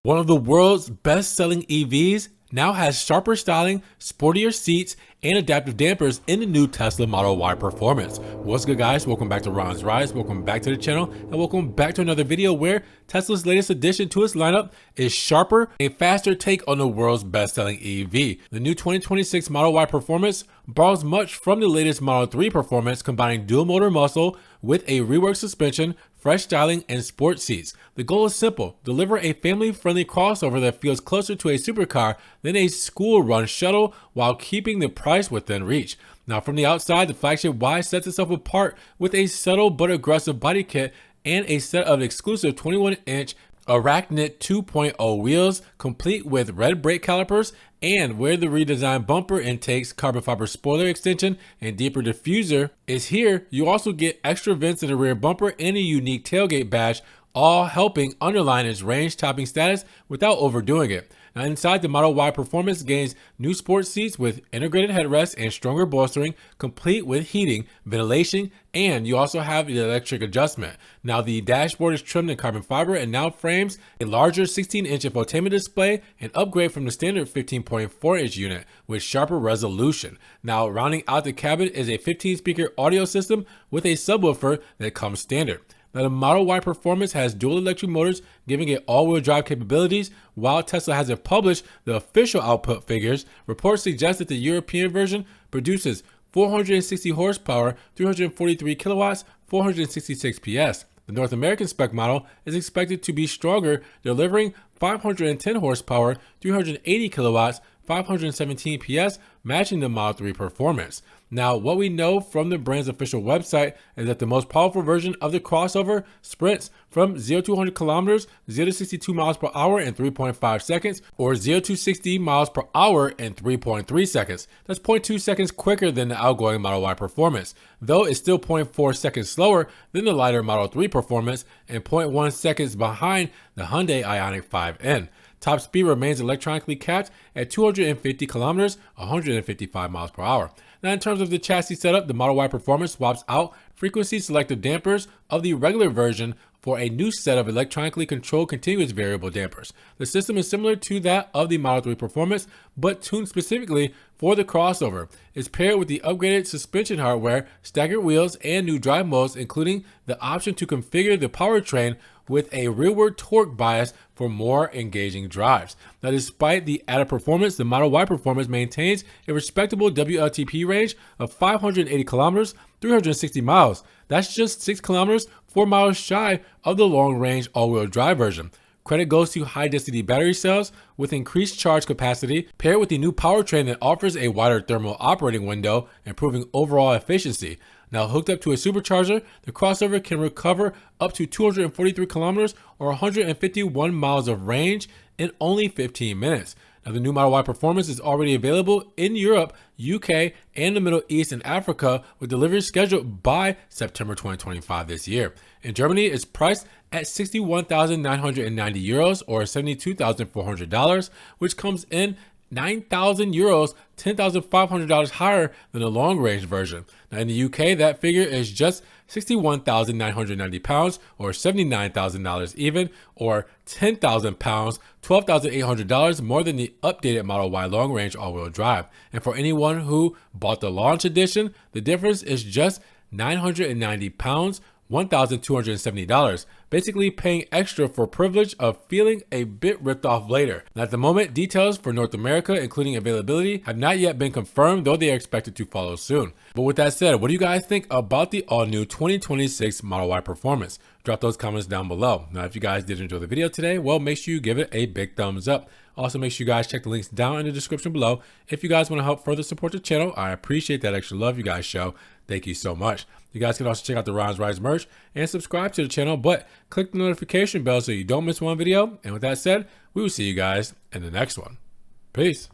One of the world's best-selling EVs now has sharper styling, sportier seats, and adaptive dampers in the new Tesla Model Y Performance. What's good, guys? Welcome back to Ron's Rise. Welcome back to the channel, and welcome back to another video where Tesla's latest addition to its lineup is sharper, a faster take on the world's best-selling EV. The new 2026 Model Y Performance borrows much from the latest Model 3 Performance, combining dual-motor muscle with a reworked suspension, fresh styling, and sport seats. The goal is simple: deliver a family-friendly crossover that feels closer to a supercar than a school-run shuttle while keeping the price within reach. Now, from the outside, the flagship Y sets itself apart with a subtle but aggressive body kit and a set of exclusive 21-inch Arachnid 2.0 wheels, complete with red brake calipers, and where the redesigned bumper intakes, carbon fiber spoiler extension, and deeper diffuser is here, you also get extra vents in the rear bumper and a unique tailgate badge, all helping underline its range-topping status without overdoing it. Now, inside, the Model Y Performance gains new sports seats with integrated headrests and stronger bolstering, complete with heating, ventilation, and you also have the electric adjustment. Now, the dashboard is trimmed in carbon fiber and now frames a larger 16-inch infotainment display, an upgrade from the standard 15.4-inch unit with sharper resolution. Now, rounding out the cabin is a 15-speaker audio system with a subwoofer that comes standard. Now, the Model Y Performance has dual electric motors, giving it all-wheel drive capabilities. While Tesla hasn't published the official output figures, reports suggest that the European version produces 460 horsepower, 343 kilowatts, 466 PS. The North American spec model is expected to be stronger, delivering 510 horsepower, 380 kilowatts, 517 PS, matching the Model 3 Performance. Now, what we know from the brand's official website is that the most powerful version of the crossover sprints from 0 to 100 kilometers, 0 to 62 miles per hour in 3.5 seconds, or 0 to 60 miles per hour in 3.3 seconds. That's 0.2 seconds quicker than the outgoing Model Y Performance, though it's still 0.4 seconds slower than the lighter Model 3 Performance and 0.1 seconds behind the Hyundai Ioniq 5N. Top speed remains electronically capped at 250 kilometers, 155 miles per hour. Now, in terms of the chassis setup, the Model Y Performance swaps out frequency selective dampers of the regular version for a new set of electronically controlled continuous variable dampers. The system is similar to that of the Model 3 Performance, but tuned specifically for the crossover. It's paired with the upgraded suspension hardware, staggered wheels, and new drive modes, including the option to configure the powertrain with a rearward torque bias for more engaging drives. Now, despite the added performance, the Model Y Performance maintains a respectable WLTP range of 580 kilometers, 360 miles. That's just 6 kilometers, 4 miles shy of the long-range all-wheel drive version. Credit goes to high-density battery cells with increased charge capacity, paired with the new powertrain that offers a wider thermal operating window, improving overall efficiency. Now, hooked up to a supercharger, the crossover can recover up to 243 kilometers or 151 miles of range in only 15 minutes. Now, the new Model Y Performance is already available in Europe, UK, and the Middle East and Africa, with delivery scheduled by September 2025 this year. In Germany, it's priced at 61,990 euros or $72,400, which comes in 9,000 euros, $10,500 higher than the long-range version. Now, in the UK, that figure is just 61,990 pounds or $79,000 even, or 10,000 pounds, $12,800 more than the updated Model Y long-range all-wheel drive. And for anyone who bought the launch edition, the difference is just 990 pounds, $1,270, basically paying extra for privilege of feeling a bit ripped off later. Now, at the moment, details for North America, including availability, have not yet been confirmed, though they are expected to follow soon. But with that said, what do you guys think about the all-new 2026 Model Y Performance? Drop those comments down below. Now, if you guys did enjoy the video today, well, make sure you give it a big thumbs up. Also, make sure you guys check the links down in the description below. If you guys want to help further support the channel, I appreciate that extra love you guys show. Thank you so much. You guys can also check out the Ron's Rise merch and subscribe to the channel, but click the notification bell so you don't miss one video. And with that said, we will see you guys in the next one. Peace.